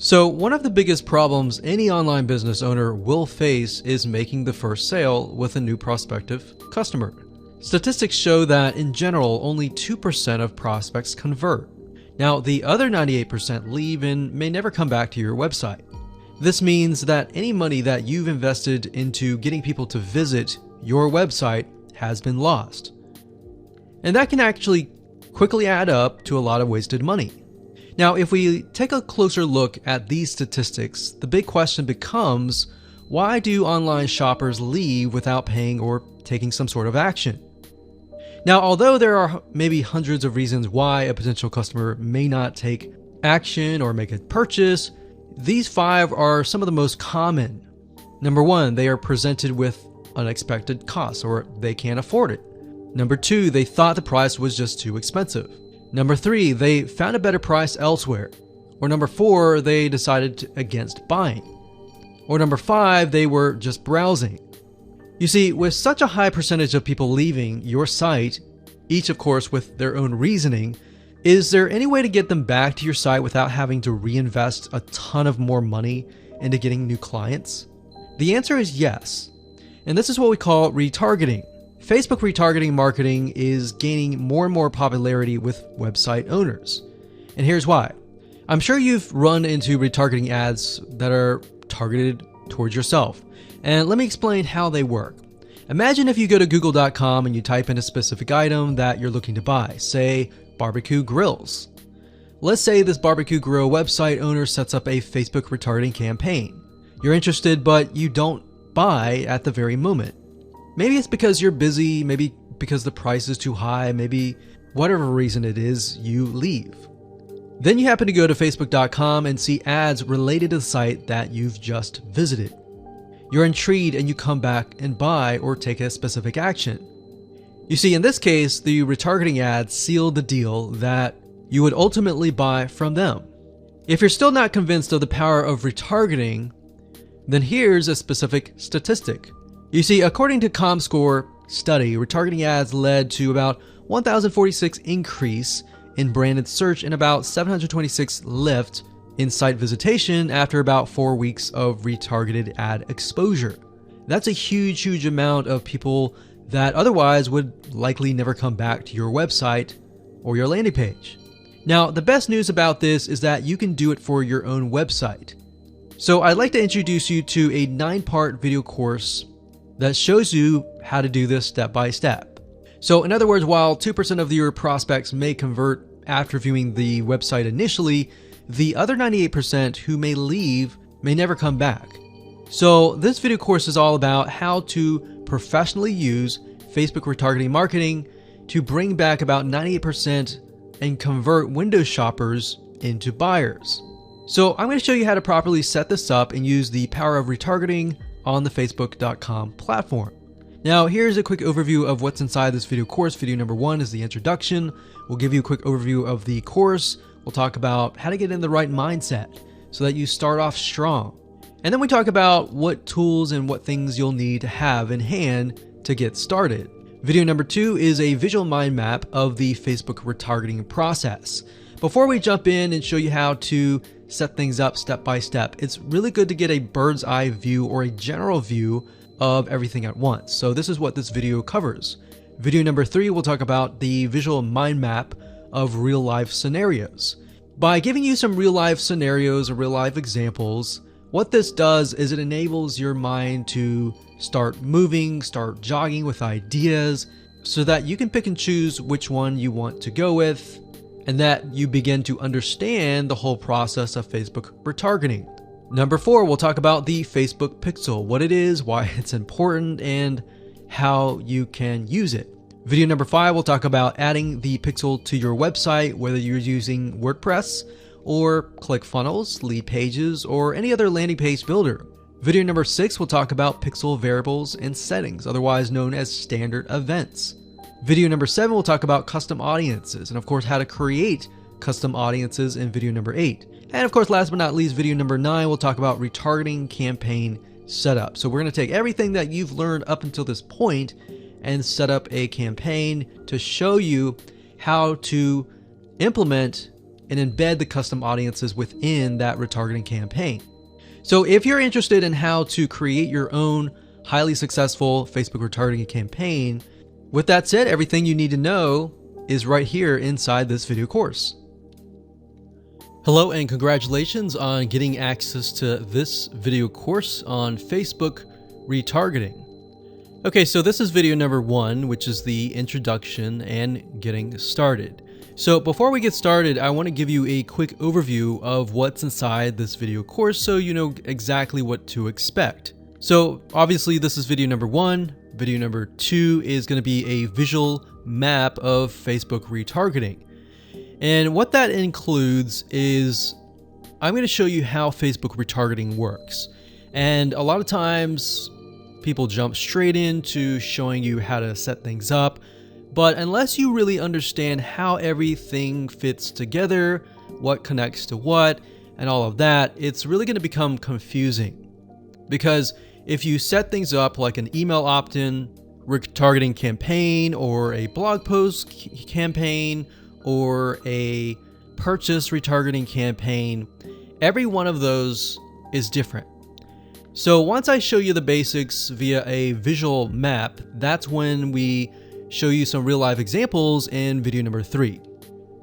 So one of the biggest problems any online business owner will face is making the first sale with a new prospective customer. Statistics show that in general, only 2% of prospects convert. Now, the other 98% leave and may never come back to your website. This means that any money that you've invested into getting people to visit your website has been lost. And that can actually quickly add up to a lot of wasted money. Now, if we take a closer look at these statistics, the big question becomes, why do online shoppers leave without paying or taking some sort of action? Now, although there are maybe hundreds of reasons why a potential customer may not take action or make a purchase, these 5 are some of the most common. Number 1, they are presented with unexpected costs, or they can't afford it. Number 2, they thought the price was just too expensive. Number 3, they found a better price elsewhere. Or number 4, they decided against buying. Or number 5, they were just browsing. You see, with such a high percentage of people leaving your site, each of course with their own reasoning, is there any way to get them back to your site without having to reinvest a ton of more money into getting new clients? The answer is yes. And this is what we call retargeting. Facebook retargeting marketing is gaining more and more popularity with website owners. And here's why. I'm sure you've run into retargeting ads that are targeted towards yourself. And let me explain how they work. Imagine if you go to google.com and you type in a specific item that you're looking to buy, say barbecue grills. Let's say this barbecue grill website owner sets up a Facebook retargeting campaign. You're interested, but you don't buy at the very moment. Maybe it's because you're busy, maybe because the price is too high, maybe whatever reason it is, you leave. Then you happen to go to facebook.com and see ads related to the site that you've just visited. You're intrigued and you come back and buy or take a specific action. You see, in this case, the retargeting ads sealed the deal that you would ultimately buy from them. If you're still not convinced of the power of retargeting, then here's a specific statistic. You see, according to ComScore study, retargeting ads led to about 1,046 increase in branded search and about 726 lift in site visitation after about 4 weeks of retargeted ad exposure. That's a huge amount of people that otherwise would likely never come back to your website or your landing page. Now, the best news about this is that you can do it for your own website. So I'd like to introduce you to a 9-part video course that shows you how to do this step by step. So in other words, while 2% of your prospects may convert after viewing the website initially, the other 98% who may leave may never come back. So this video course is all about how to professionally use Facebook retargeting marketing to bring back about 98% and convert window shoppers into buyers. So I'm going to show you how to properly set this up and use the power of retargeting on the facebook.com platform. Now, here's a quick overview of what's inside this video course. Video number 1 is the introduction. We'll give you a quick overview of the course. We'll talk about how to get in the right mindset so that you start off strong. And then we talk about what tools and what things you'll need to have in hand to get started. Video number 2 is a visual mind map of the Facebook retargeting process. Before we jump in and show you how to set things up step by step, it's really good to get a bird's eye view or a general view of everything at once. So this is what this video covers. Video number 3 will talk about the visual mind map of real life scenarios. By giving you some real life scenarios or real life examples, what this does is it enables your mind to start moving, start jogging with ideas so that you can pick and choose which one you want to go with, and that you begin to understand the whole process of Facebook retargeting. Number 4, we'll talk about the Facebook pixel, what it is, why it's important, and how you can use it. Video number 5, we'll talk about adding the pixel to your website, whether you're using WordPress or ClickFunnels, Lead Pages, or any other landing page builder. Video number 6, we'll talk about pixel variables and settings, otherwise known as standard events. Video number 7, we'll talk about custom audiences and of course how to create custom audiences in video number 8. And of course, last but not least, video number 9, we'll talk about retargeting campaign setup. So we're going to take everything that you've learned up until this point and set up a campaign to show you how to implement and embed the custom audiences within that retargeting campaign. So if you're interested in how to create your own highly successful Facebook retargeting campaign, with that said, everything you need to know is right here inside this video course. Hello and congratulations on getting access to this video course on Facebook retargeting. Okay, so this is video number 1, which is the introduction and getting started. So before we get started, I want to give you a quick overview of what's inside this video course so you know exactly what to expect. So obviously this is video number 1. Video number 2 is going to be a visual map of Facebook retargeting. And what that includes is I'm going to show you how Facebook retargeting works. And a lot of times people jump straight into showing you how to set things up, but unless you really understand how everything fits together, what connects to what, and all of that, it's really going to become confusing. Because if you set things up like an email opt-in retargeting campaign, or a blog post campaign, or a purchase retargeting campaign, every one of those is different. So once I show you the basics via a visual map, that's when we show you some real life examples in video number 3.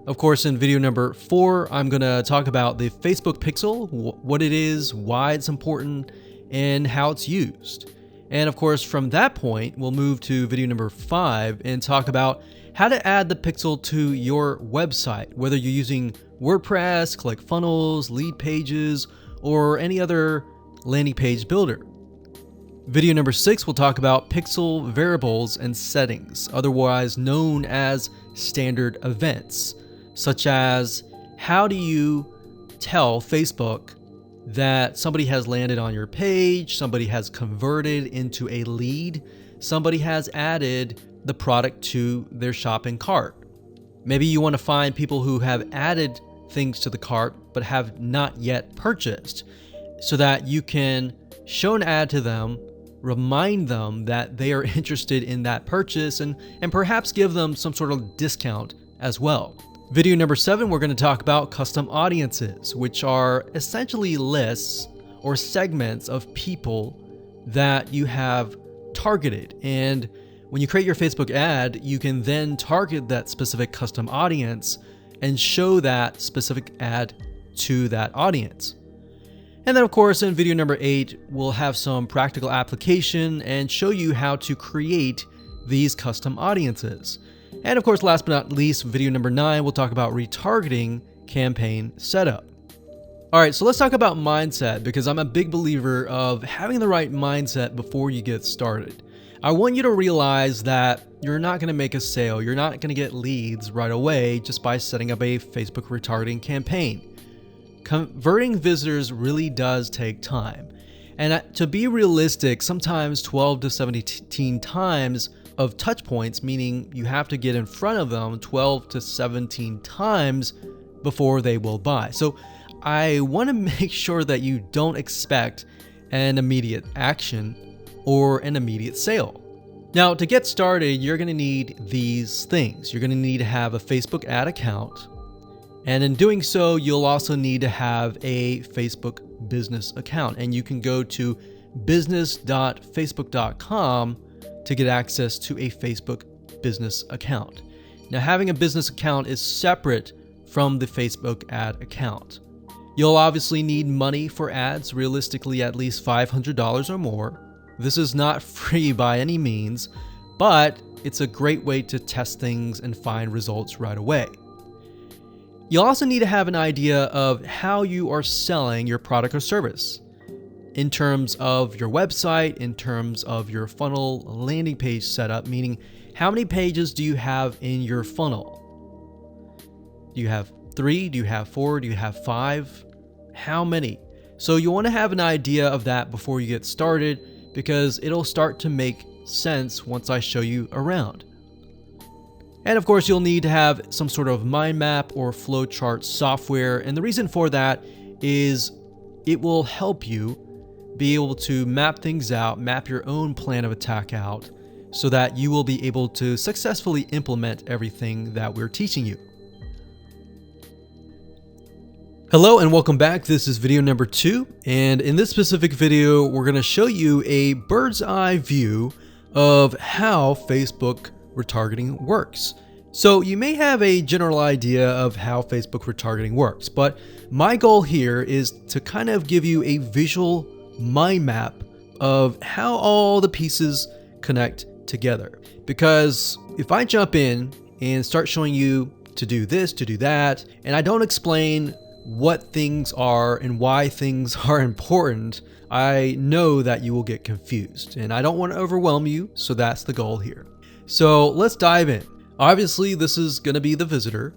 Of course, in video number 4, I'm going to talk about the Facebook pixel, what it is, why it's important, and how it's used. And of course, from that point, we'll move to video number 5 and talk about how to add the pixel to your website, whether you're using WordPress, ClickFunnels, Lead Pages, or any other landing page builder. Video number 6 will talk about pixel variables and settings, otherwise known as standard events, such as how do you tell Facebook that somebody has landed on your page, somebody has converted into a lead, somebody has added the product to their shopping cart. Maybe you want to find people who have added things to the cart but have not yet purchased, so that you can show an ad to them, remind them that they are interested in that purchase, and perhaps give them some sort of discount as well. Video number 7, we're going to talk about custom audiences, which are essentially lists or segments of people that you have targeted. And when you create your Facebook ad, you can then target that specific custom audience and show that specific ad to that audience. And then of course in video number 8, we'll have some practical application and show you how to create these custom audiences. And of course, last but not least, video number 9, we'll talk about retargeting campaign setup. All right, so let's talk about mindset, because I'm a big believer of having the right mindset before you get started. I want you to realize that you're not going to make a sale. You're not going to get leads right away just by setting up a Facebook retargeting campaign. Converting visitors really does take time. And to be realistic, sometimes 12 to 17 times of touch points, meaning you have to get in front of them 12 to 17 times before they will buy. So I want to make sure that you don't expect an immediate action or an immediate sale. Now, to get started, you're going to need these things. You're going to need to have a Facebook ad account. And in doing so, you'll also need to have a Facebook business account. And you can go to business.facebook.com to get access to a Facebook business account. Now, having a business account is separate from the Facebook ad account. You'll obviously need money for ads, realistically at least $500 or more. This is not free by any means, but it's a great way to test things and find results right away. You'll also need to have an idea of how you are selling your product or service in terms of your website, in terms of your funnel landing page setup, meaning how many pages do you have in your funnel? Do you have 3? Do you have 4? Do you have 5? How many? So you want to have an idea of that before you get started, because it'll start to make sense once I show you around. And of course, you'll need to have some sort of mind map or flowchart software. And the reason for that is it will help you be able to map things out, map your own plan of attack out, so that you will be able to successfully implement everything that we're teaching you. Hello and welcome back. This is video number 2, and in this specific video we're going to show you a bird's eye view of how Facebook retargeting works. So you may have a general idea of how Facebook retargeting works, but my goal here is to kind of give you a visual mind map of how all the pieces connect together. Because if I jump in and start showing you to do this, to do that, and I don't explain what things are and why things are important, I know that you will get confused, and I don't want to overwhelm you, so that's the goal here. So let's dive in. Obviously, this is going to be the visitor,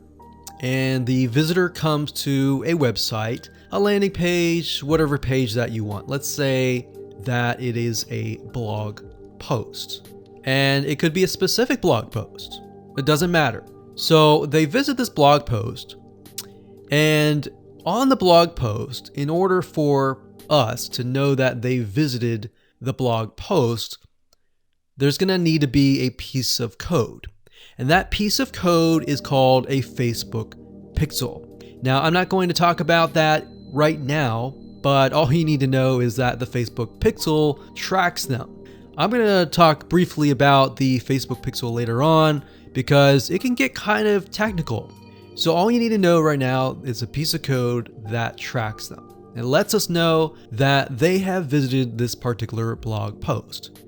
and the visitor comes to a website, a landing page, whatever page that you want. Let's say that it is a blog post, and it could be a specific blog post. It doesn't matter. So they visit this blog post, and on the blog post, in order for us to know that they visited the blog post, there's going to need to be a piece of code. And that piece of code is called a Facebook pixel. Now, I'm not going to talk about that right now, but all you need to know is that the Facebook pixel tracks them. I'm going to talk briefly about the Facebook pixel later on because it can get kind of technical. So all you need to know right now is a piece of code that tracks them. It lets us know that they have visited this particular blog post.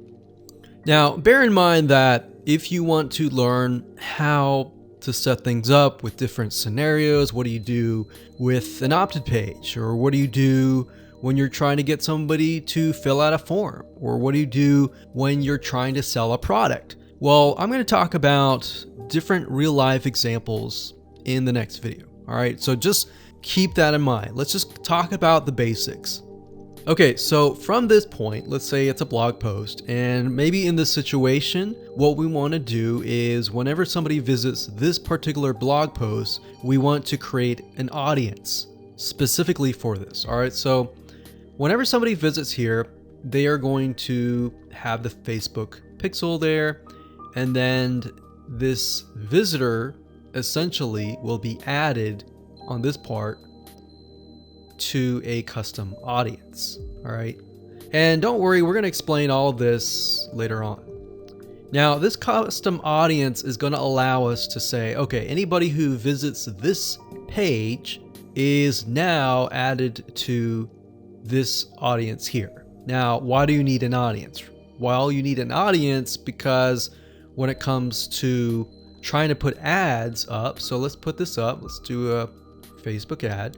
Now, bear in mind that if you want to learn how to set things up with different scenarios, what do you do with an opted page? Or what do you do when you're trying to get somebody to fill out a form? Or what do you do when you're trying to sell a product? Well, I'm going to talk about different real life examples in the next video. All right, so just keep that in mind. Let's just talk about the basics. Okay, so from this point, let's say it's a blog post, and maybe in this situation, what we want to do is whenever somebody visits this particular blog post, we want to create an audience specifically for this. All right, so whenever somebody visits here, they are going to have the Facebook pixel there, and then this visitor essentially will be added on this part to a custom audience. All right, and don't worry, we're going to explain all of this later on. Now, this custom audience is going to allow us to say, okay, anybody who visits this page is now added to this audience here. Now, why do you need an audience? Well, you need an audience because when it comes to trying to put ads up, so let's put this up. Let's do a Facebook ad.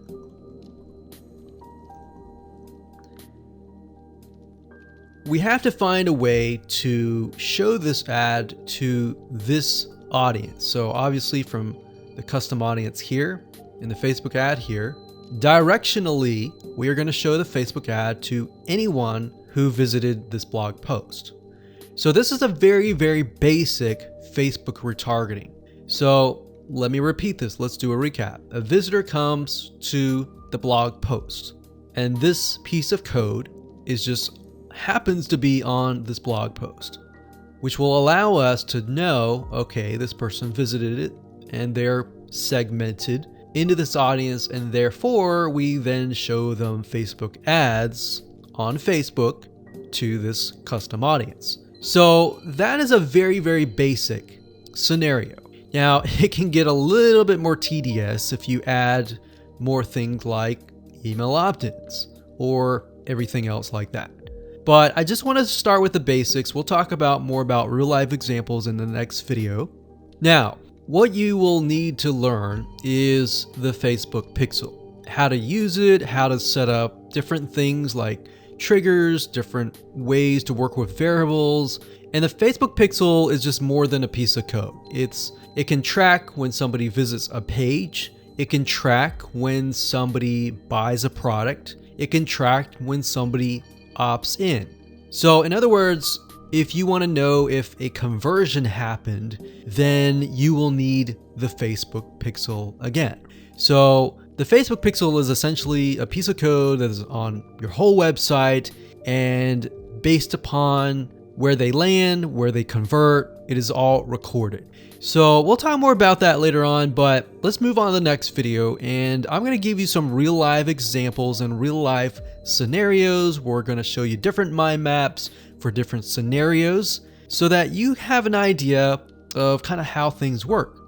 We have to find a way to show this ad to this audience. So obviously from the custom audience here in the Facebook ad here, directionally, we are going to show the Facebook ad to anyone who visited this blog post. So this is a very, very basic Facebook retargeting. So let me repeat this. Let's do a recap. A visitor comes to the blog post, and this piece of code is just happens to be on this blog post, which will allow us to know, okay, this person visited it and they're segmented into this audience, and therefore we then show them Facebook ads on Facebook to this custom audience. So that is a very, very basic scenario. Now, it can get a little bit more tedious if you add more things like email opt-ins or everything else like that. But I just want to start with the basics. We'll talk about more about real life examples in the next video. Now, what you will need to learn is the Facebook pixel. How to use it, how to set up different things like triggers, different ways to work with variables. And the Facebook pixel is just more than a piece of code. It can track when somebody visits a page. It can track when somebody buys a product. It can track when somebody opts in. So in other words, if you want to know if a conversion happened, then you will need the Facebook pixel again. So the Facebook pixel is essentially a piece of code that is on your whole website, and based upon where they land, where they convert, it is all recorded. So we'll talk more about that later on, but let's move on to the next video, and I'm going to give you some real life examples and real life scenarios. We're going to show you different mind maps for different scenarios so that you have an idea of kind of how things work.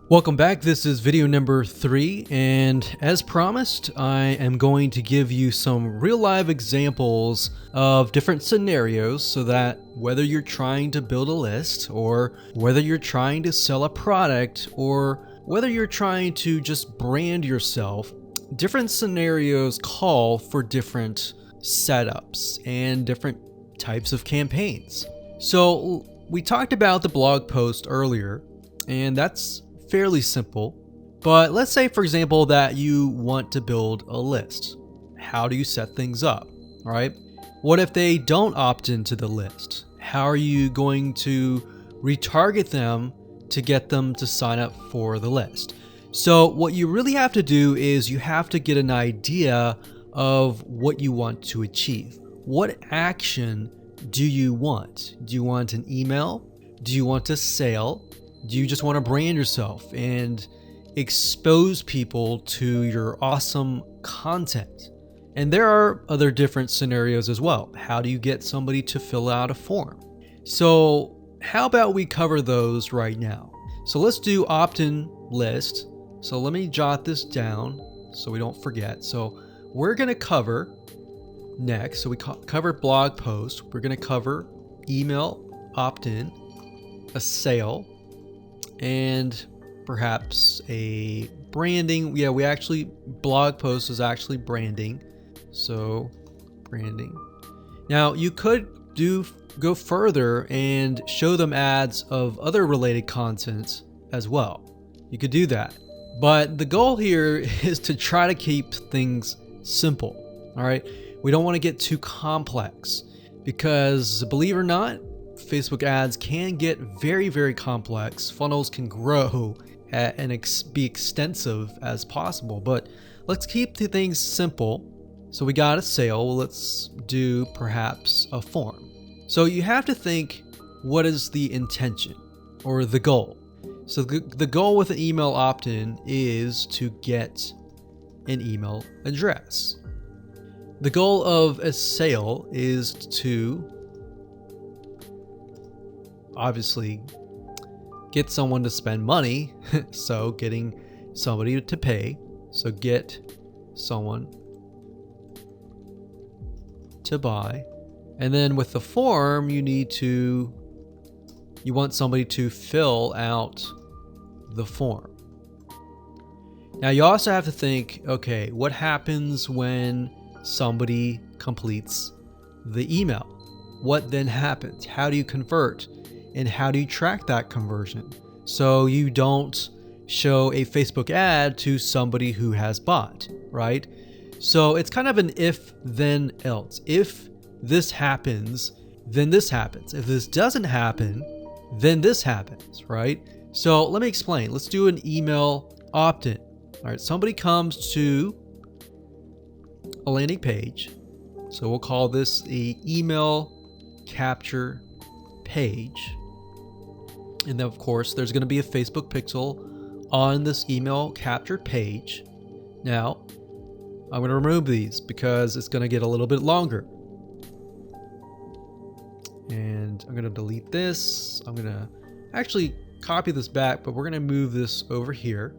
Welcome back. This is video number 3, and as promised, I am going to give you some real life examples of different scenarios so that whether you're trying to build a list, or whether you're trying to sell a product, or whether you're trying to just brand yourself, different scenarios call for different setups and different types of campaigns. So we talked about the blog post earlier, and that's fairly simple. But let's say, for example, that you want to build a list. How do you set things up, right? What if they don't opt into the list? How are you going to retarget them to get them to sign up for the list? So what you really have to do is you have to get an idea of what you want to achieve. What action do you want? Do you want an email? Do you want a sale? Do you just want to brand yourself and expose people to your awesome content? And there are other different scenarios as well. How do you get somebody to fill out a form? So how about we cover those right now? So let's do opt-in list. So let me jot this down so we don't forget. So we're going to cover next. So we covered blog post. We're going to cover email, opt-in, a sale, and perhaps a branding. Yeah, we actually, blog post is actually branding. So branding. Now you could go further and show them ads of other related content as well. You could do that. But the goal here is to try to keep things simple. All right. We don't want to get too complex because, believe it or not, Facebook ads can get very, very complex. Funnels can grow and be extensive as possible, but let's keep the things simple. So we got a sale. Well, let's do perhaps a form. So you have to think, what is the intention or the goal? So the goal with an email opt-in is to get an email address. The goal of a sale is to obviously get someone to spend money. So getting somebody to pay. So get someone to buy. And then with the form, you want somebody to fill out the form. Now you also have to think, okay, what happens when somebody completes the email? What then happens? How do you convert? And how do you track that conversion so you don't show a Facebook ad to somebody who has bought, right? So it's kind of an if then else. If this happens, then this happens. If this doesn't happen, then this happens, right? So let me explain. Let's do an email opt-in. All right, somebody comes to a landing page. So we'll call this the email capture page. And then of course, there's going to be a Facebook pixel on this email captured page. Now, I'm going to remove these because it's going to get a little bit longer. And I'm going to delete this. I'm going to actually copy this back, but we're going to move this over here.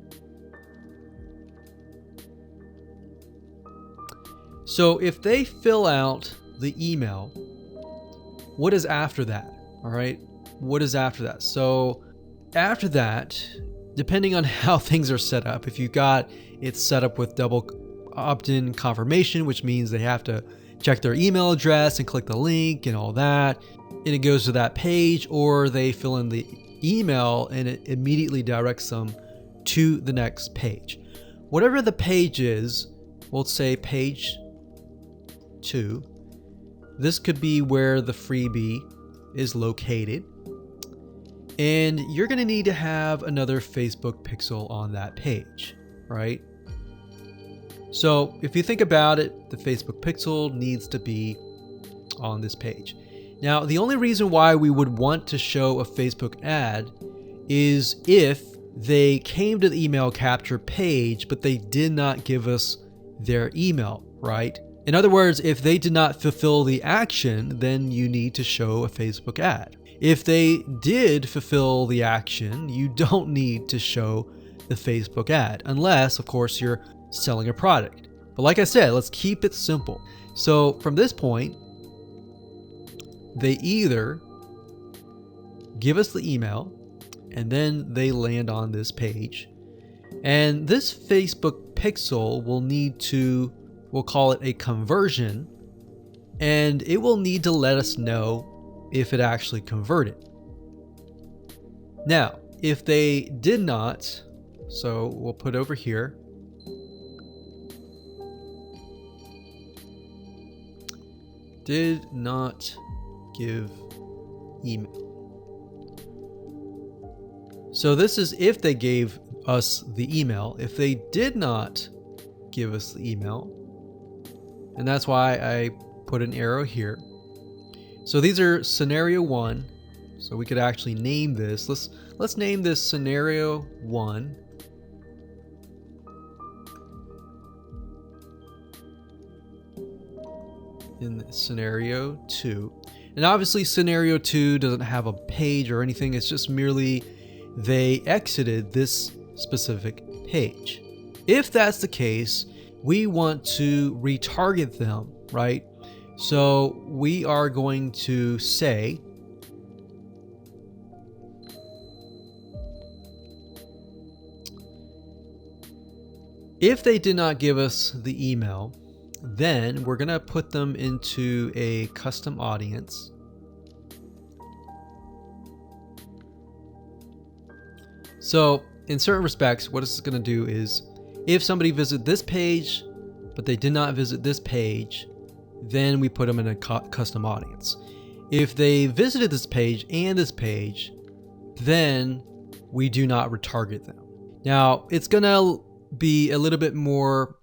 So if they fill out the email, what is after that? All right. What is after that? So after that, depending on how things are set up, if you got it set up with double opt-in confirmation, which means they have to check their email address and click the link and all that, and it goes to that page, or they fill in the email and it immediately directs them to the next page. Whatever the page is, we'll say page 2. This could be where the freebie is located. And you're going to need to have another Facebook pixel on that page, right? So if you think about it, the Facebook pixel needs to be on this page. Now, the only reason why we would want to show a Facebook ad is if they came to the email capture page, but they did not give us their email, right? In other words, if they did not fulfill the action, then you need to show a Facebook ad. If they did fulfill the action, you don't need to show the Facebook ad, unless, of course, you're selling a product. But like I said, let's keep it simple. So from this point, they either give us the email and then they land on this page. And this Facebook pixel will need to, we'll call it a conversion, and it will need to let us know if it actually converted. Now, if they did not, so we'll put over here, did not give email. So this is if they gave us the email. If they did not give us the email, and that's why I put an arrow here. So these are scenario 1. So we could actually name this. Let's name this scenario 1. In scenario 2. And obviously scenario 2 doesn't have a page or anything. It's just merely they exited this specific page. If that's the case, we want to retarget them, right? So we are going to say if they did not give us the email, then we're going to put them into a custom audience. So in certain respects, what this is going to do is if somebody visited this page, but they did not visit this page, then we put them in a custom audience. If they visited this page and this page, then we do not retarget them. Now, it's going to be a little bit more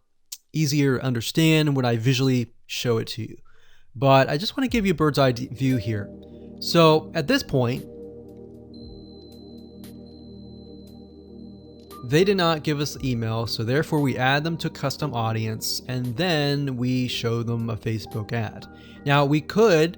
easier to understand when I visually show it to you. But I just want to give you a bird's eye view here. So at this point, they did not give us the email, so therefore we add them to custom audience and then we show them a Facebook ad. Now we could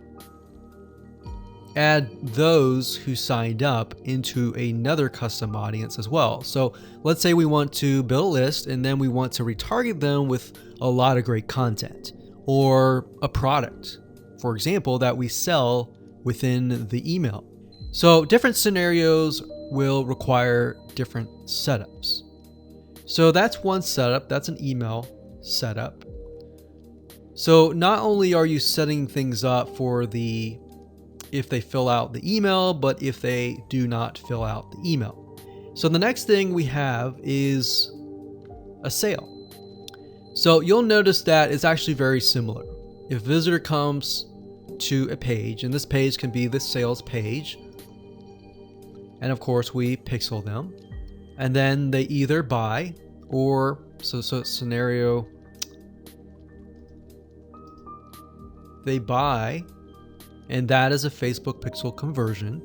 add those who signed up into another custom audience as well. So let's say we want to build a list and then we want to retarget them with a lot of great content or a product, for example, that we sell within the email. So different scenarios will require different setups. So that's one setup, that's an email setup. So not only are you setting things up for the if they fill out the email, but if they do not fill out the email. So the next thing we have is a sale. So you'll notice that it's actually very similar. If a visitor comes to a page, and this page can be the sales page, and of course we pixel them, and then they either buy or, so scenario, they buy, and that is a Facebook pixel conversion,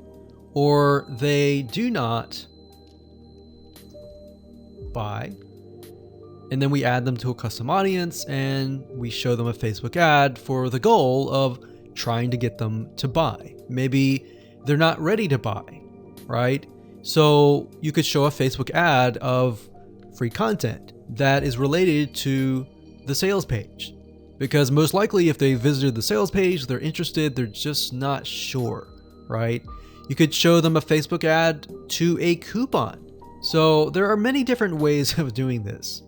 or they do not buy, and then we add them to a custom audience and we show them a Facebook ad for the goal of trying to get them to buy. Maybe they're not ready to buy, right? So you could show a Facebook ad of free content that is related to the sales page. Because most likely if they visited the sales page, they're interested, they're just not sure, right? You could show them a Facebook ad to a coupon. So there are many different ways of doing this.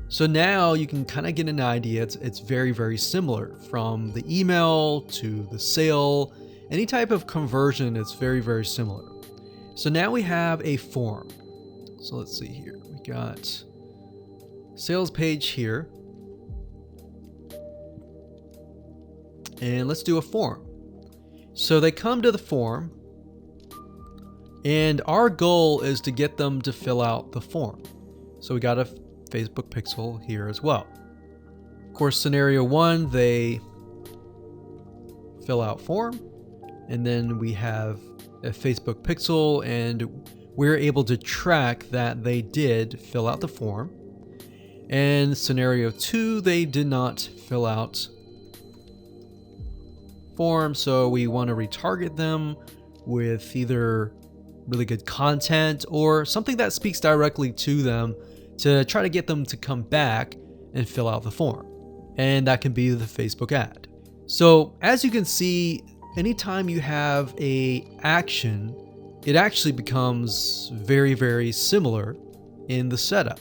So now you can kind of get an idea. It's very, very similar from the email to the sale. Any type of conversion, it's very, very similar. So now we have a form. So let's see here. We got sales page here. And let's do a form. So they come to the form, and our goal is to get them to fill out the form. So we got a Facebook pixel here as well. Of course, scenario 1, they fill out form. And then we have a Facebook pixel, and we're able to track that they did fill out the form. And scenario 2, they did not fill out form, so we want to retarget them with either really good content or something that speaks directly to them to try to get them to come back and fill out the form. And that can be the Facebook ad. So as you can see, anytime you have a action, it actually becomes very, very similar in the setup.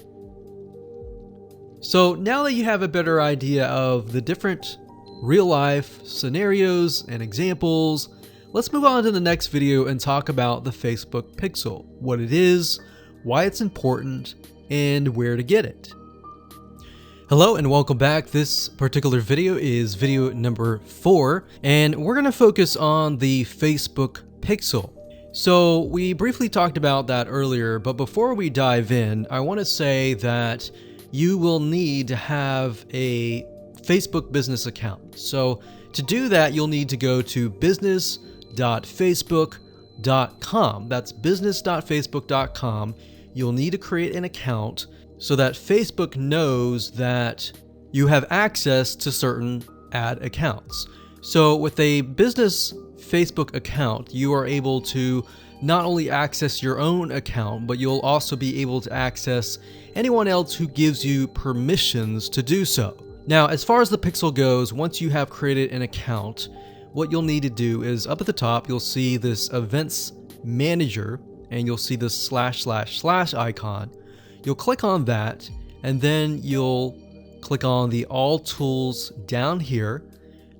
So now that you have a better idea of the different real life scenarios and examples, let's move on to the next video and talk about the Facebook pixel, what it is, why it's important, and where to get it. Hello and welcome back. This particular video is video number 4, and we're going to focus on the Facebook pixel. So we briefly talked about that earlier, but before we dive in, I want to say that you will need to have a Facebook business account. So to do that, you'll need to go to business.facebook.com. That's business.facebook.com. You'll need to create an account so that Facebook knows that you have access to certain ad accounts. So with a business Facebook account, you are able to not only access your own account, but you'll also be able to access anyone else who gives you permissions to do so. Now, as far as the pixel goes, once you have created an account, what you'll need to do is up at the top, you'll see this events manager, and you'll see this / icon. You'll click on that, and then you'll click on the all tools down here,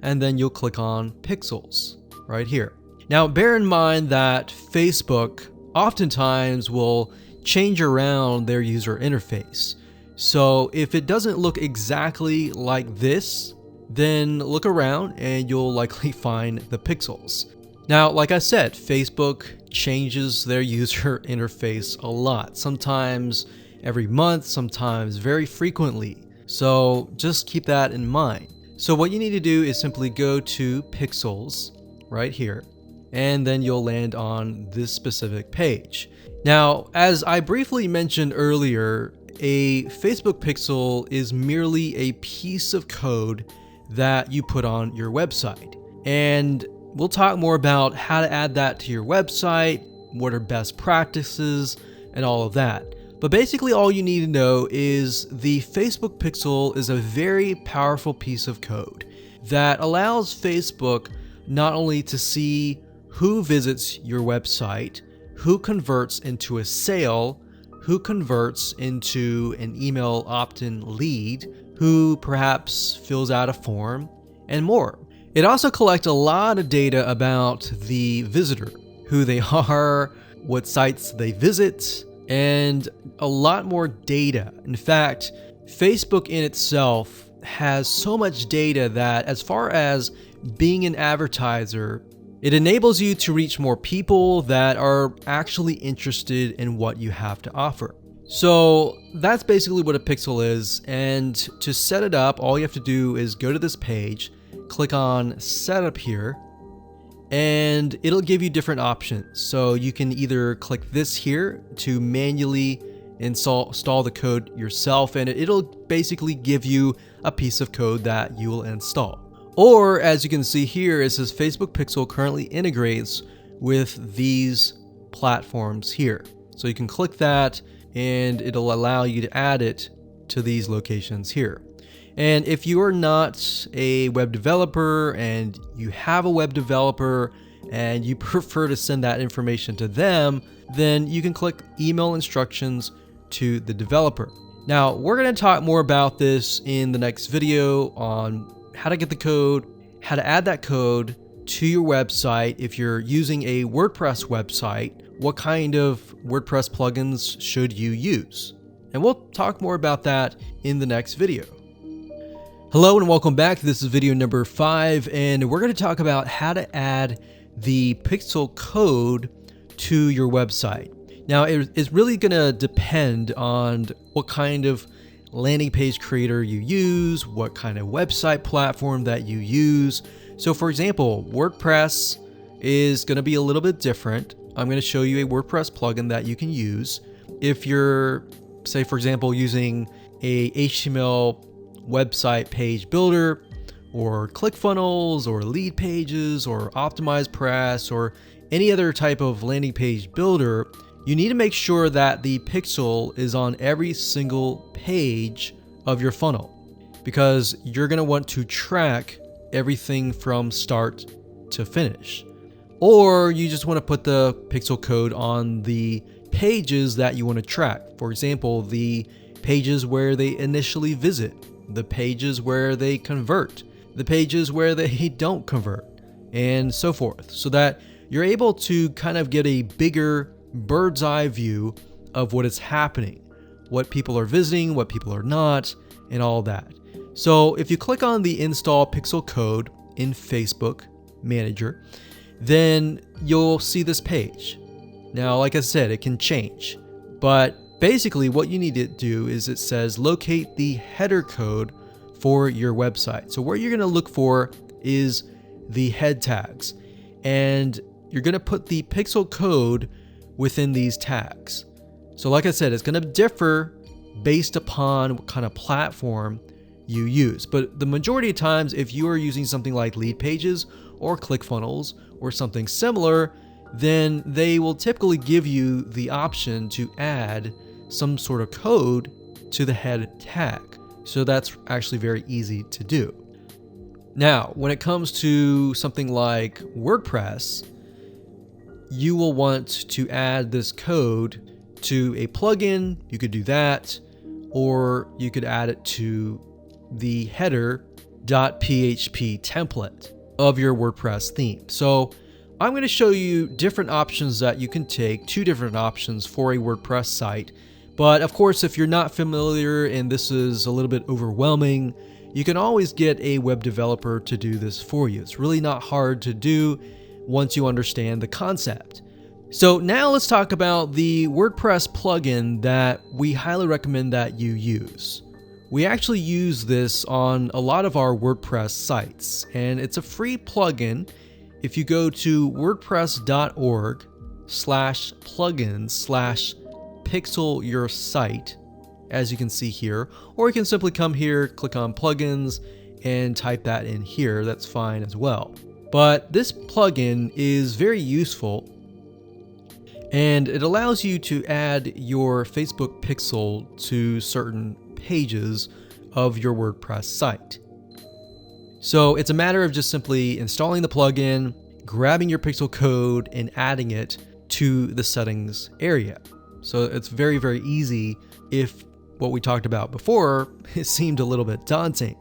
and then you'll click on pixels right here. Now, bear in mind that Facebook oftentimes will change around their user interface. So if it doesn't look exactly like this, then look around and you'll likely find the pixels. Now, like I said, Facebook changes their user interface a lot, sometimes every month, sometimes very frequently. So just keep that in mind. So what you need to do is simply go to pixels right here, and then you'll land on this specific page. Now, as I briefly mentioned earlier, a Facebook pixel is merely a piece of code that you put on your website. And we'll talk more about how to add that to your website, what are best practices, and all of that. But basically all you need to know is the Facebook pixel is a very powerful piece of code that allows Facebook not only to see who visits your website, who converts into a sale, who converts into an email opt-in lead, who perhaps fills out a form, and more. It also collects a lot of data about the visitor, who they are, what sites they visit, and a lot more data. In fact, Facebook in itself has so much data that as far as being an advertiser, it enables you to reach more people that are actually interested in what you have to offer. So that's basically what a pixel is. And to set it up, all you have to do is go to this page, click on setup here, and it'll give you different options. So you can either click this here to manually install the code yourself, and it'll basically give you a piece of code that you will install. Or as you can see here, it says Facebook Pixel currently integrates with these platforms here. So you can click that and it'll allow you to add it to these locations here. And if you are not a web developer and you have a web developer and you prefer to send that information to them, then you can click email instructions to the developer. Now, we're going to talk more about this in the next video on how to get the code, how to add that code to your website. If you're using a WordPress website, what kind of WordPress plugins should you use? And we'll talk more about that in the next video. Hello and welcome back. This is video number 5, and we're going to talk about how to add the pixel code to your website. Now, it's really going to depend on what kind of landing page creator you use, what kind of website platform that you use. So for example, WordPress is going to be a little bit different. I'm going to show you a WordPress plugin that you can use if you're, say for example, using a HTML website page builder or ClickFunnels or lead pages or OptimizePress or any other type of landing page builder. You need to make sure that the pixel is on every single page of your funnel, because you're going to want to track everything from start to finish. Or you just want to put the pixel code on the pages that you want to track. For example, the pages where they initially visit, the pages where they convert, the pages where they don't convert, and so forth, so that you're able to kind of get a bigger bird's eye view of what is happening, what people are visiting, what people are not, and all that. So if you click on the install pixel code in Facebook Manager, then you'll see this page. Now, like I said, it can change, but basically what you need to do is it says locate the header code for your website. So what you're going to look for is the head tags, and you're going to put the pixel code within these tags. So like I said, it's going to differ based upon what kind of platform you use. But the majority of times, if you are using something like lead pages or ClickFunnels or something similar, then they will typically give you the option to add some sort of code to the head tag. So that's actually very easy to do. Now, when it comes to something like WordPress, you will want to add this code to a plugin. You could do that, or you could add it to the header.php template of your WordPress theme. So I'm going to show you different options that you can take, 2 different options for a WordPress site. But of course, if you're not familiar and this is a little bit overwhelming, you can always get a web developer to do this for you. It's really not hard to do once you understand the concept. So now let's talk about the WordPress plugin that we highly recommend that you use. We actually use this on a lot of our WordPress sites, and it's a free plugin. If you go to wordpress.org/plugins/pixel your site, as you can see here, or you can simply come here, click on plugins, and type that in here. That's fine as well. But this plugin is very useful, and it allows you to add your Facebook pixel to certain pages of your WordPress site. So it's a matter of just simply installing the plugin, grabbing your pixel code, and adding it to the settings area. So it's very, very easy if what we talked about before, it seemed a little bit daunting.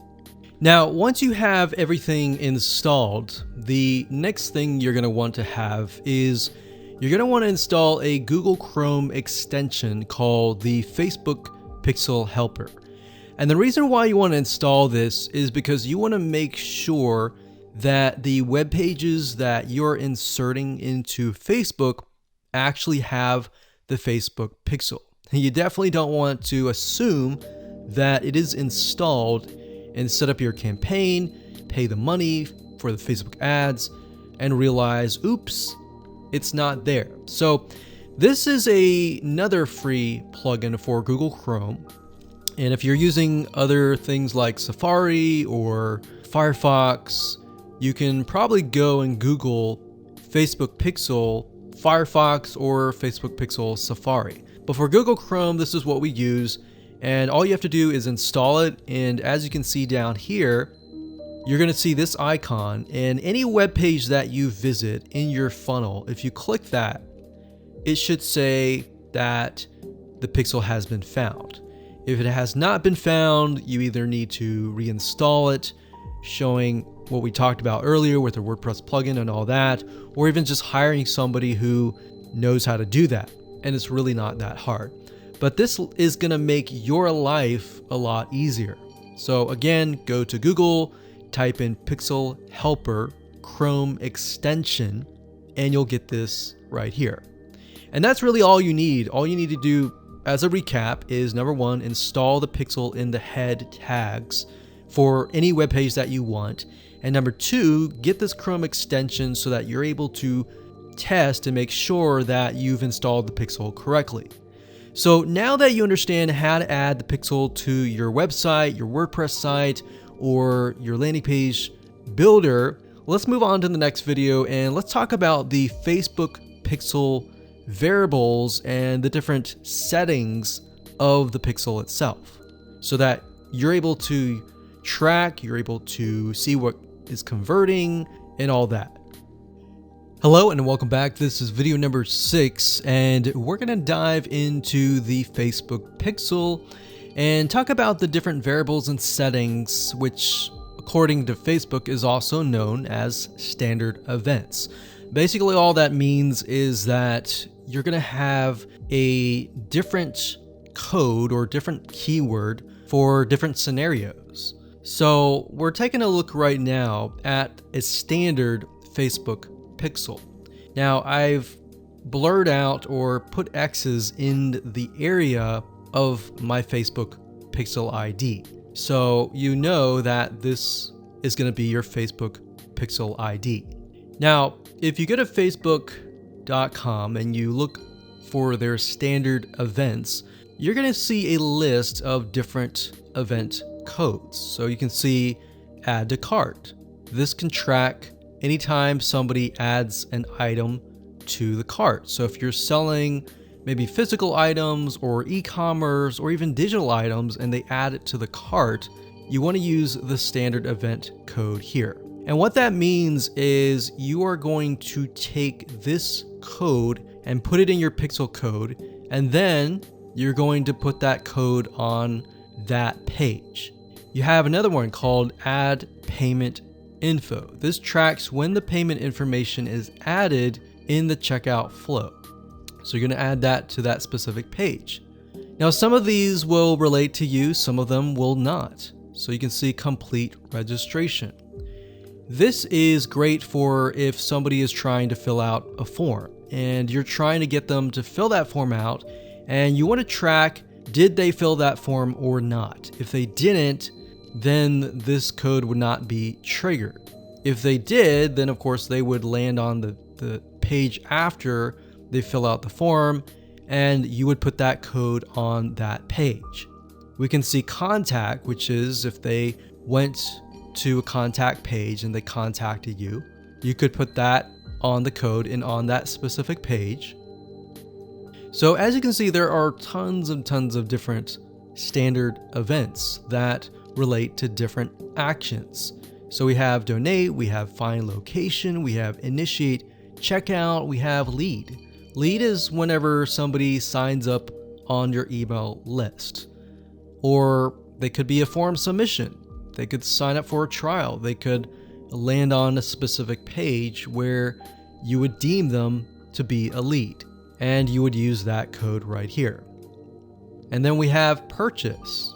Now, once you have everything installed, the next thing you're going to want to have is you're going to want to install a Google Chrome extension called the Facebook Pixel Helper. And the reason why you want to install this is because you want to make sure that the web pages that you're inserting into Facebook actually have the Facebook pixel. You definitely don't want to assume that it is installed and set up your campaign, pay the money for the Facebook ads, and realize, oops, it's not there. So this is another free plugin for Google Chrome. And if you're using other things like Safari or Firefox, you can probably go and Google Facebook Pixel Firefox or Facebook Pixel Safari. But for Google Chrome, this is what we use. And all you have to do is install it. And as you can see down here, you're going to see this icon. And any web page that you visit in your funnel, if you click that, it should say that the pixel has been found. If it has not been found, you either need to reinstall it, showing what we talked about earlier with the WordPress plugin and all that, or even just hiring somebody who knows how to do that. And it's really not that hard. But this is going to make your life a lot easier. So again, go to Google, type in Pixel Helper Chrome extension, and you'll get this right here. And that's really all you need. All you need to do as a recap is, number one, install the pixel in the head tags for any web page that you want. And number 2, get this Chrome extension so that you're able to test and make sure that you've installed the pixel correctly. So now that you understand how to add the pixel to your website, your WordPress site, or your landing page builder, let's move on to the next video and let's talk about the Facebook pixel variables and the different settings of the pixel itself, so that you're able to track, you're able to see what is converting and all that. Hello and welcome back. This is video number 6 and we're going to dive into the Facebook pixel and talk about the different variables and settings, which according to Facebook is also known as standard events. Basically all that means is that you're going to have a different code or different keyword for different scenarios. So we're taking a look right now at a standard Facebook pixel. Now I've blurred out or put X's in the area of my Facebook pixel ID. So you know that this is going to be your Facebook pixel ID. Now, if you go to facebook.com and you look for their standard events, you're going to see a list of different event codes. So you can see add to cart. This can track anytime somebody adds an item to the cart. So if you're selling maybe physical items or e-commerce or even digital items and they add it to the cart, you want to use the standard event code here. And what that means is you are going to take this code and put it in your pixel code, and then you're going to put that code on that page. You have another one called add payment info. This tracks when the payment information is added in the checkout flow. So you're going to add that to that specific page. Now some of these will relate to you, some of them will not. So you can see complete registration. This is great for if somebody is trying to fill out a form and you're trying to get them to fill that form out and you want to track, did they fill that form or not? If they didn't, then this code would not be triggered. If they did, then of course they would land on the page after they fill out the form and you would put that code on that page. We can see contact, which is if they went to a contact page and they contacted you, you could put that on the code and on that specific page. So as you can see, there are tons and tons of different standard events that relate to different actions. So we have donate, we have find location, we have initiate checkout, we have lead. Lead is whenever somebody signs up on your email list. Or they could be a form submission. They could sign up for a trial. They could land on a specific page where you would deem them to be a lead. And you would use that code right here. And then we have purchase.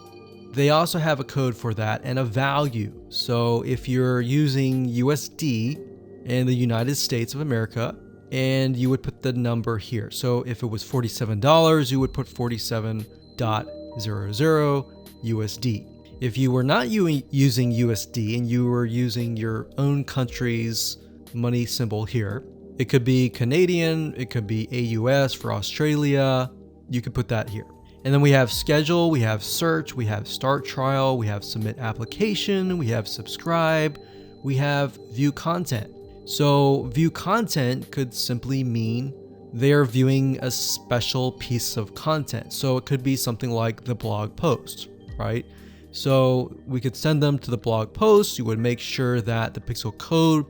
They also have a code for that and a value. So if you're using USD in the United States of America, and you would put the number here. So if it was $47, you would put 47.00 USD. If you were not using USD and you were using your own country's money symbol here, it could be Canadian, it could be AUS for Australia, you could put that here. And then we have schedule, we have search, we have start trial, we have submit application, we have subscribe, we have view content. So view content could simply mean they're viewing a special piece of content. So it could be something like the blog post, right? So we could send them to the blog post. You would make sure that the pixel code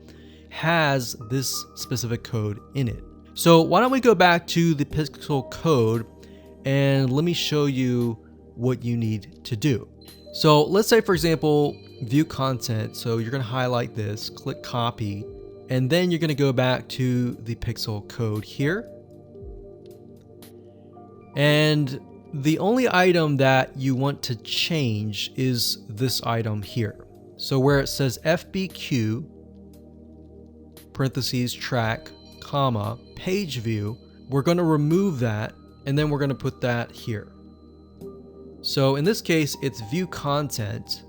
has this specific code in it. So why don't we go back to the pixel code and let me show you what you need to do. So let's say, for example, view content. So you're going to highlight this, click copy, and then you're going to go back to the pixel code here. And the only item that you want to change is this item here. So where it says FBQ, parentheses, track, comma, page view, we're going to remove that and then we're going to put that here. So in this case, it's view content.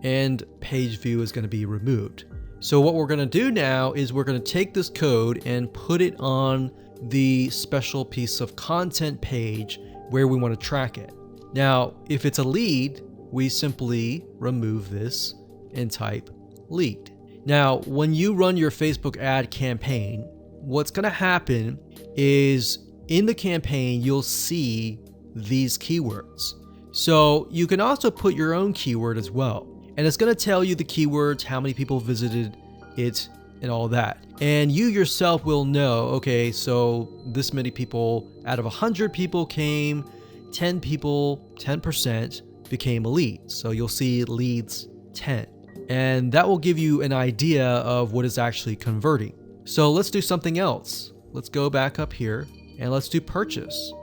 and page view is going to be removed. So what we're going to do now is we're going to take this code and put it on the special piece of content page where we want to track it. Now, if it's a lead, we simply remove this and type lead. Now, when you run your Facebook ad campaign, what's going to happen is in the campaign, you'll see these keywords. So you can also put your own keyword as well. And it's going to tell you the keywords, how many people visited it, and all that. And you yourself will know, okay, so this many people out of 100 people came, 10 people, 10% became a lead. So you'll see leads 10. And that will give you an idea of what is actually converting. So let's do something else. Let's go back up here and let's do purchase.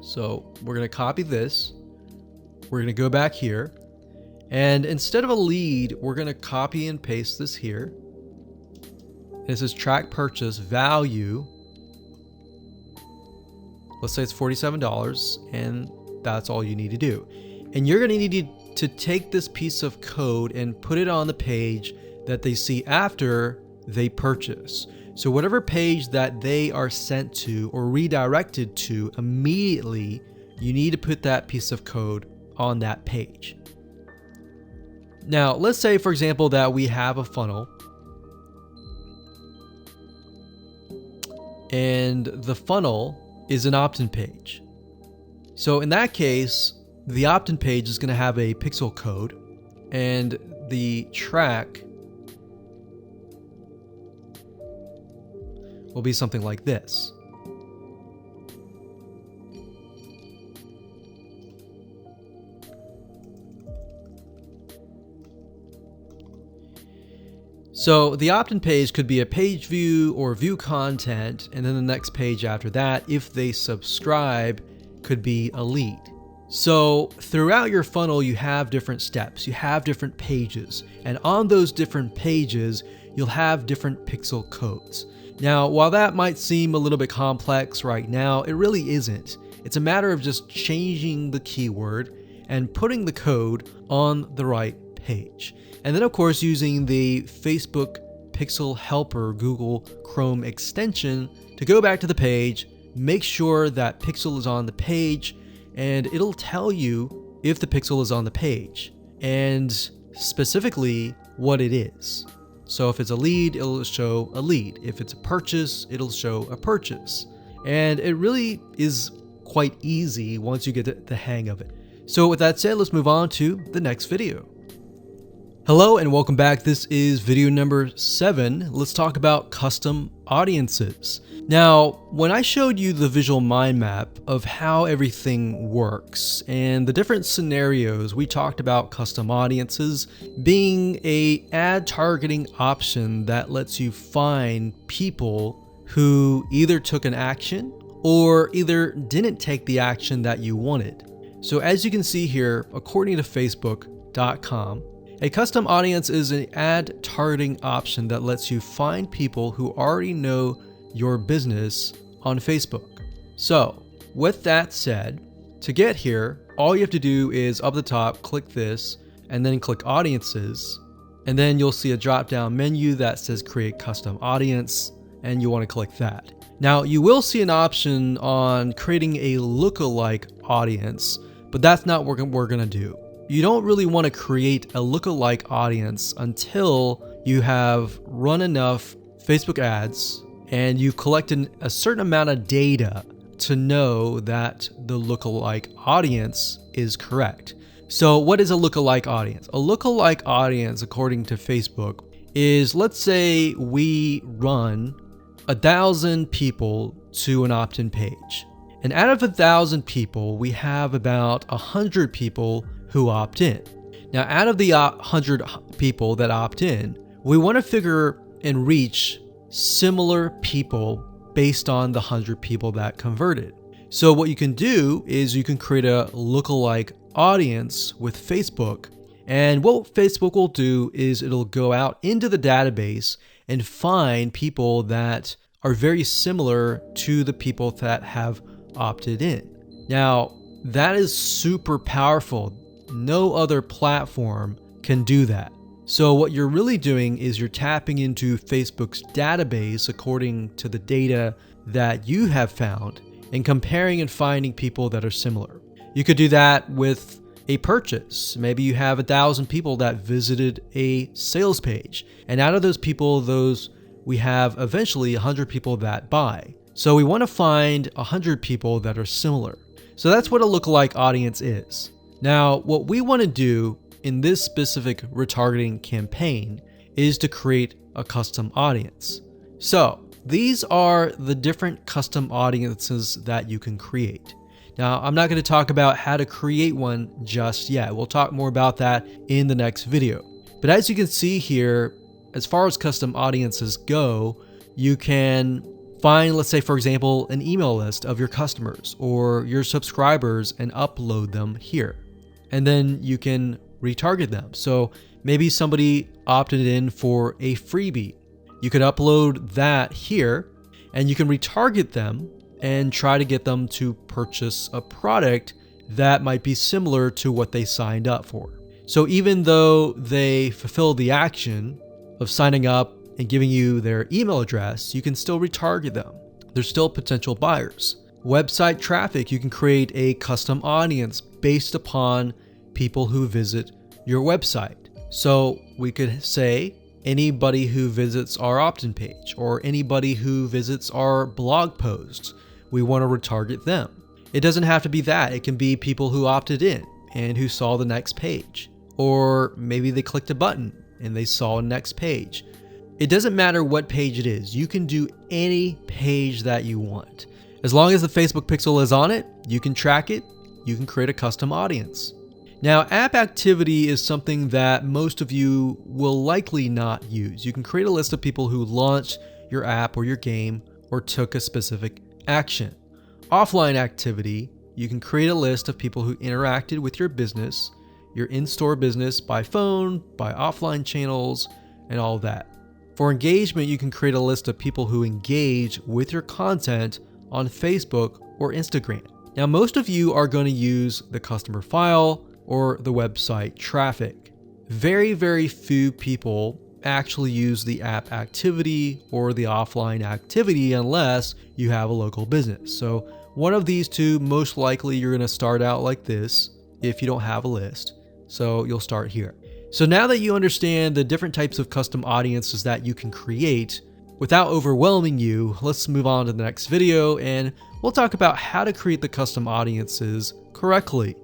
So we're going to copy this. We're going to go back here. And instead of a lead, we're going to copy and paste this here. This is track purchase value. Let's say it's $47, and that's all you need to do. And you're going to need to take this piece of code and put it on the page that they see after they purchase. So whatever page that they are sent to or redirected to immediately, you need to put that piece of code on that page. Now, let's say, for example, that we have a funnel and the funnel is an opt-in page. So in that case, the opt-in page is going to have a pixel code, and the track will be something like this. So the opt-in page could be a page view or view content, and then the next page after that, if they subscribe, could be a lead. So throughout your funnel, you have different steps, you have different pages, and on those different pages, you'll have different pixel codes. Now, while that might seem a little bit complex right now, it really isn't. It's a matter of just changing the keyword and putting the code on the right page. And then, of course, using the Facebook Pixel Helper Google Chrome extension to go back to the page, make sure that pixel is on the page, and it'll tell you if the pixel is on the page and specifically what it is. So if it's a lead, it'll show a lead. If it's a purchase, it'll show a purchase. And it really is quite easy once you get the hang of it. So with that said, let's move on to the next video. Hello and welcome back. This is video number 7. Let's talk about custom audiences. Now, when I showed you the visual mind map of how everything works and the different scenarios, we talked about custom audiences being an ad targeting option that lets you find people who either took an action or either didn't take the action that you wanted. So as you can see here, according to Facebook.com, a custom audience is an ad targeting option that lets you find people who already know your business on Facebook. So with that said, to get here, all you have to do is up the top, click this, and then click audiences. And then you'll see a drop down menu that says create custom audience, and you want to click that. Now you will see an option on creating a lookalike audience, but that's not what we're going to do. You don't really want to create a lookalike audience until you have run enough Facebook ads and you've collected a certain amount of data to know that the lookalike audience is correct. So what is a lookalike audience? A lookalike audience, according to Facebook, is, let's say we run 1,000 people to an opt-in page. And out of 1,000 people, we have about 100 people who opt in. Now, out of the 100 people that opt in, we want to figure and reach similar people based on the 100 people that converted. So what you can do is you can create a lookalike audience with Facebook. And what Facebook will do is it'll go out into the database and find people that are very similar to the people that have opted in. Now, that is super powerful. No other platform can do that. So what you're really doing is you're tapping into Facebook's database according to the data that you have found and comparing and finding people that are similar. You could do that with a purchase. Maybe you have 1,000 people that visited a sales page, and out of those people, we have eventually 100 people that buy. So we want to find 100 people that are similar. So that's what a lookalike audience is. Now, what we want to do in this specific retargeting campaign is to create a custom audience. So these are the different custom audiences that you can create. Now, I'm not going to talk about how to create one just yet. We'll talk more about that in the next video. But as you can see here, as far as custom audiences go, you can find, let's say, for example, an email list of your customers or your subscribers and upload them here. And then you can retarget them. So maybe somebody opted in for a freebie. You could upload that here and you can retarget them and try to get them to purchase a product that might be similar to what they signed up for. So even though they fulfill the action of signing up and giving you their email address, you can still retarget them. They're still potential buyers. Website traffic, you can create a custom audience based upon people who visit your website. So we could say anybody who visits our opt-in page or anybody who visits our blog posts, we want to retarget them. It doesn't have to be that. It can be people who opted in and who saw the next page. Or maybe they clicked a button and they saw a next page. It doesn't matter what page it is. You can do any page that you want. As long as the Facebook pixel is on it, you can track it, you can create a custom audience. Now, app activity is something that most of you will likely not use. You can create a list of people who launched your app or your game or took a specific action. Offline activity, you can create a list of people who interacted with your business, your in-store business by phone, by offline channels, and all of that. For engagement, you can create a list of people who engage with your content on Facebook or Instagram. Now, most of you are going to use the customer file or the website traffic. Very, very few people actually use the app activity or the offline activity unless you have a local business. So one of these two, most likely you're going to start out like this if you don't have a list. So you'll start here. So now that you understand the different types of custom audiences that you can create, without overwhelming you, let's move on to the next video and we'll talk about how to create the custom audiences correctly.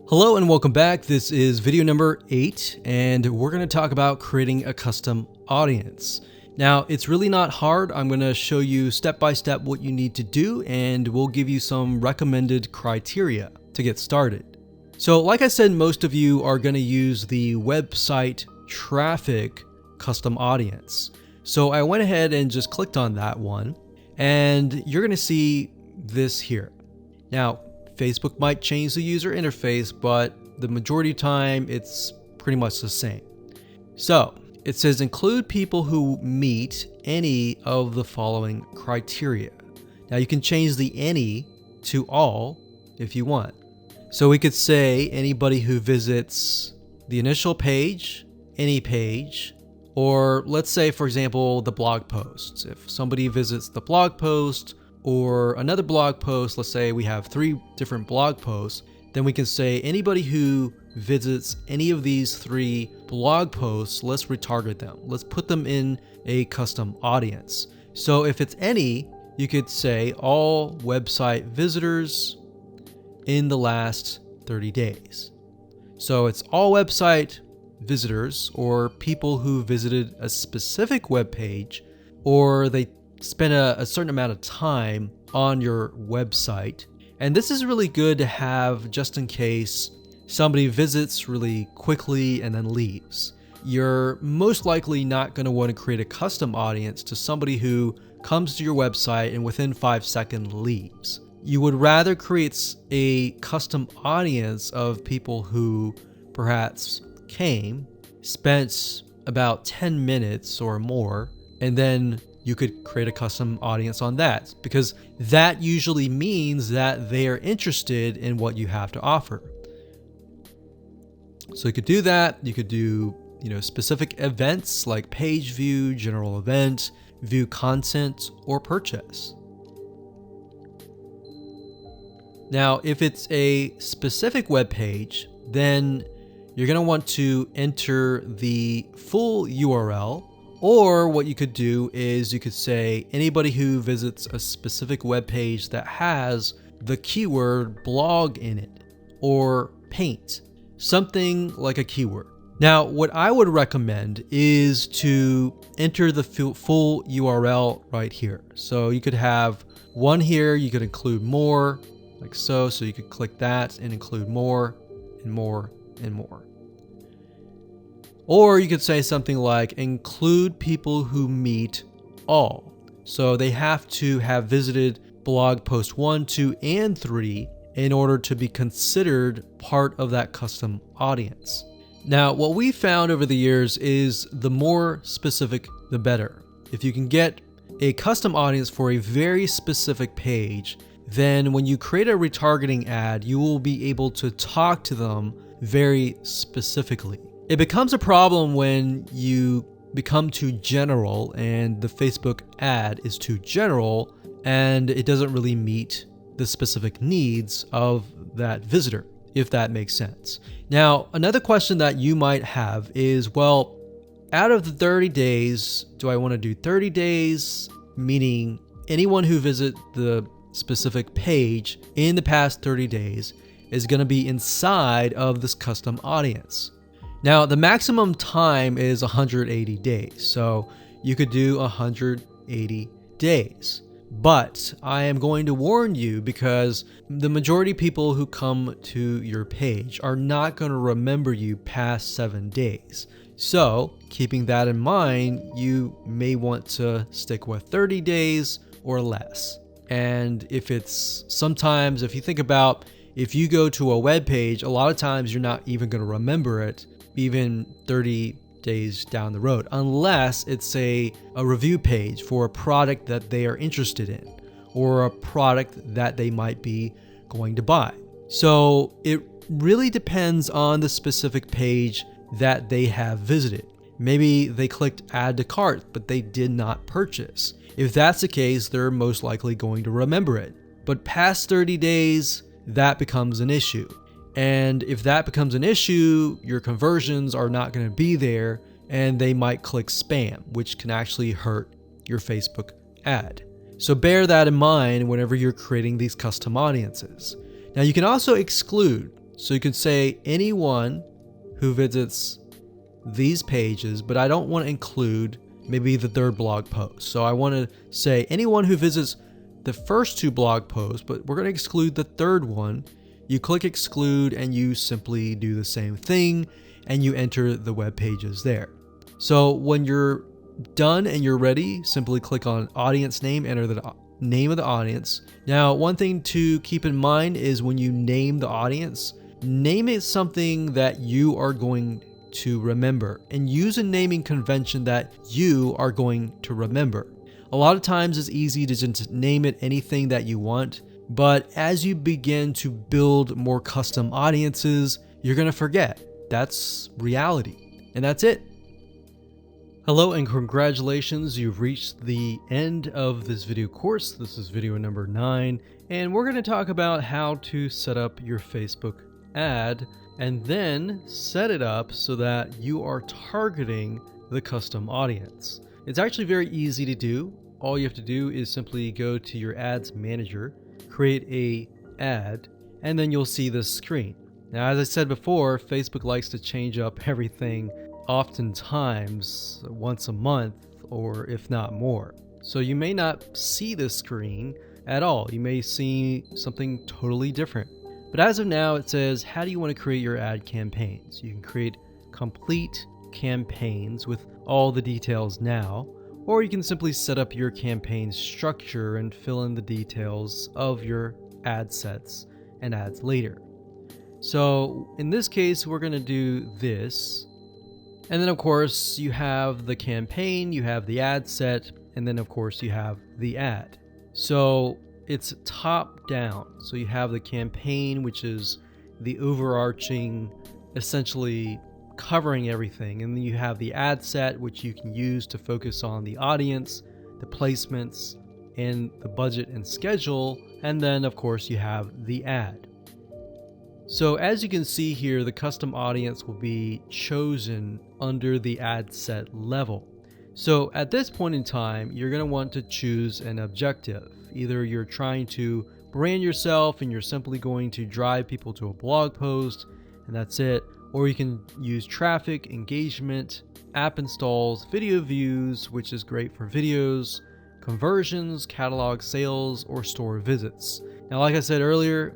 Hello and welcome back. This is video number 8 and we're going to talk about creating a custom audience. Now, it's really not hard. I'm going to show you step by step what you need to do and we'll give you some recommended criteria to get started. So like I said, most of you are going to use the website traffic custom audience. So I went ahead and just clicked on that one and you're going to see this here. Now, Facebook might change the user interface, but the majority of the time it's pretty much the same. So it says include people who meet any of the following criteria. Now you can change the any to all if you want. So we could say anybody who visits the initial page, any page, or let's say, for example, the blog posts. If somebody visits the blog post or another blog post, let's say we have 3 different blog posts, then we can say anybody who visits any of these 3 blog posts, let's retarget them. Let's put them in a custom audience. So if it's any, you could say all website visitors in the last 30 days. So it's all website visitors or people who visited a specific web page or they spend a certain amount of time on your website. And this is really good to have just in case somebody visits really quickly and then leaves. You're most likely not going to want to create a custom audience to somebody who comes to your website and within 5 seconds leaves. You would rather create a custom audience of people who perhaps came, spent about 10 minutes or more, and then you could create a custom audience on that because that usually means that they are interested in what you have to offer. So you could do that. You could do, specific events like page view, general event, view content, or purchase. Now, if it's a specific web page, then you're going to want to enter the full URL, or what you could do is you could say anybody who visits a specific web page that has the keyword blog in it, or paint, something like a keyword. Now, what I would recommend is to enter the full URL right here. So you could have one here, you could include more, like so. So you could click that and include more and more and more. Or you could say something like include people who meet all. So they have to have visited blog post 1, 2, and 3 in order to be considered part of that custom audience. Now, what we found over the years is the more specific, the better. If you can get a custom audience for a very specific page, then when you create a retargeting ad, you will be able to talk to them very specifically. It becomes a problem when you become too general and the Facebook ad is too general and it doesn't really meet the specific needs of that visitor, if that makes sense. Now, another question that you might have is, well, out of the 30 days, do I want to do 30 days, meaning anyone who visits the specific page in the past 30 days is going to be inside of this custom audience? Now, the maximum time is 180 days, so you could do 180 days. But I am going to warn you because the majority of people who come to your page are not going to remember you past 7 days. So, keeping that in mind, you may want to stick with 30 days or less. And if you think about, if you go to a web page, a lot of times you're not even going to remember it even 30 days down the road, unless it's a review page for a product that they are interested in or a product that they might be going to buy. So it really depends on the specific page that they have visited. Maybe they clicked add to cart, but they did not purchase. If that's the case, they're most likely going to remember it. But past 30 days, that becomes an issue. And if that becomes an issue, your conversions are not going to be there and they might click spam, which can actually hurt your Facebook ad. So bear that in mind whenever you're creating these custom audiences. Now you can also exclude. So you can say anyone who visits these pages, but I don't want to include maybe the third blog post. So I want to say anyone who visits the first 2 blog posts, but we're going to exclude the third one. You click exclude and you simply do the same thing and you enter the web pages there. So when you're done and you're ready, simply click on audience name, enter the name of the audience. Now, one thing to keep in mind is when you name the audience, name it something that you are going to remember and use a naming convention that you are going to remember. A lot of times it's easy to just name it anything that you want, but as you begin to build more custom audiences, you're going to forget. That's reality. And that's it. Hello and congratulations, you've reached the end of this video course. This is video number 9, and we're going to talk about how to set up your Facebook ad and then set it up so that you are targeting the custom audience. It's actually very easy to do. All you have to do is simply go to your ads manager, create a ad, and then you'll see this screen. Now, as I said before, Facebook likes to change up everything oftentimes once a month, or if not more. So you may not see this screen at all. You may see something totally different. But as of now, it says, how do you want to create your ad campaigns? You can create complete campaigns with all the details now, or you can simply set up your campaign structure and fill in the details of your ad sets and ads later. So in this case, we're going to do this. And then of course you have the campaign, you have the ad set, and then of course you have the ad. So it's top down. So you have the campaign, which is the overarching essentially covering everything. And then you have the ad set, which you can use to focus on the audience, the placements, and the budget and schedule. And then of course you have the ad. So as you can see here, the custom audience will be chosen under the ad set level. So at this point in time, you're going to want to choose an objective. Either you're trying to brand yourself and you're simply going to drive people to a blog post and that's it, or you can use traffic, engagement, app installs, video views, which is great for videos, conversions, catalog sales, or store visits. Now, like I said earlier,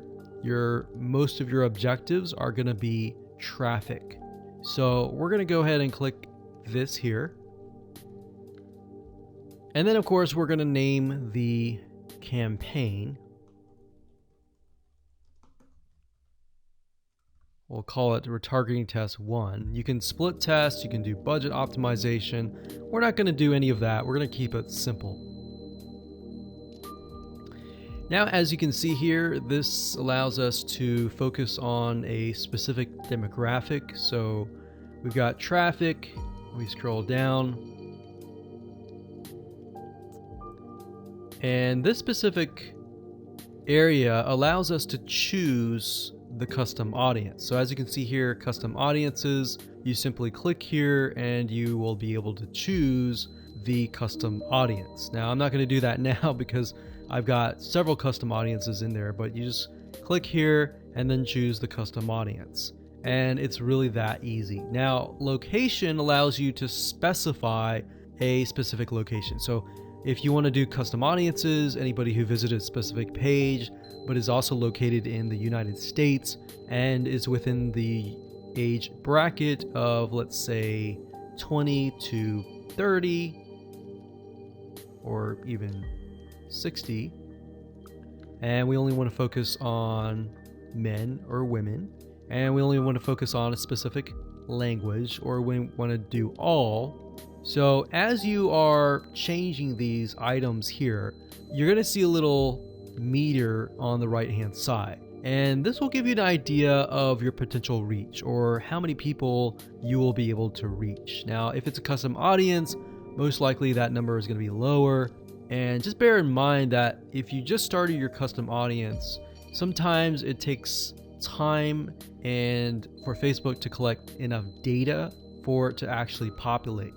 most of your objectives are going to be traffic. So we're going to go ahead and click this here. And then of course we're going to name the campaign. We'll call it retargeting test 1. You can split test, you can do budget optimization. We're not going to do any of that. We're going to keep it simple. Now, as you can see here, this allows us to focus on a specific demographic. So we've got traffic, we scroll down, and this specific area allows us to choose the custom audience. So as you can see here, custom audiences, you simply click here and you will be able to choose the custom audience. Now, I'm not going to do that now because I've got several custom audiences in there, but you just click here and then choose the custom audience. And it's really that easy. Now, location allows you to specify a specific location. So if you want to do custom audiences, anybody who visited a specific page, but is also located in the United States and is within the age bracket of, let's say, 20 to 30 or even 60, and we only want to focus on men or women, and we only want to focus on a specific language, or we want to do all. So as you are changing these items here, you're going to see a little meter on the right hand side, and this will give you an idea of your potential reach or how many people you will be able to reach. Now, if it's a custom audience, most likely that number is going to be lower. And just bear in mind that if you just started your custom audience, sometimes it takes time and for Facebook to collect enough data for it to actually populate.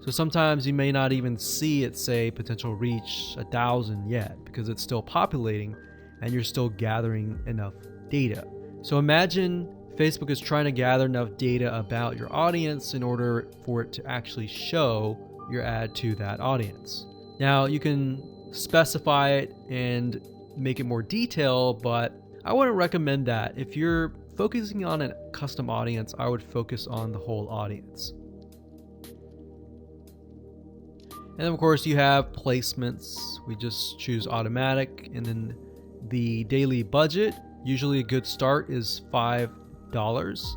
So sometimes you may not even see it say potential reach 1,000 yet because it's still populating and you're still gathering enough data. So imagine Facebook is trying to gather enough data about your audience in order for it to actually show your ad to that audience. Now, you can specify it and make it more detailed, but I wouldn't recommend that. If you're focusing on a custom audience, I would focus on the whole audience. And then of course you have placements. We just choose automatic, and then the daily budget, usually a good start is $5.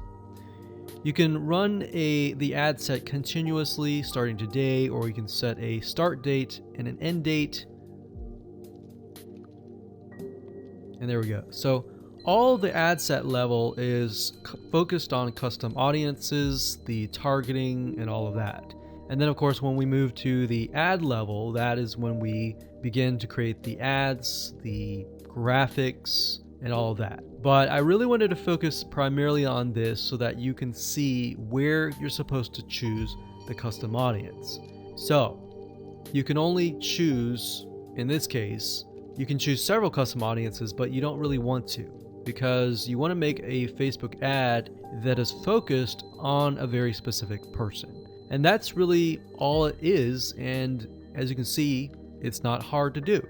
You can run the ad set continuously starting today, or you can set a start date and an end date. And there we go. So all the ad set level is focused on custom audiences, the targeting, and all of that. And then of course, when we move to the ad level, that is when we begin to create the ads, the graphics, and all of that. But I really wanted to focus primarily on this so that you can see where you're supposed to choose the custom audience. So you can only choose, in this case, you can choose several custom audiences, but you don't really want to, because you want to make a Facebook ad that is focused on a very specific person. And that's really all it is. And as you can see, it's not hard to do.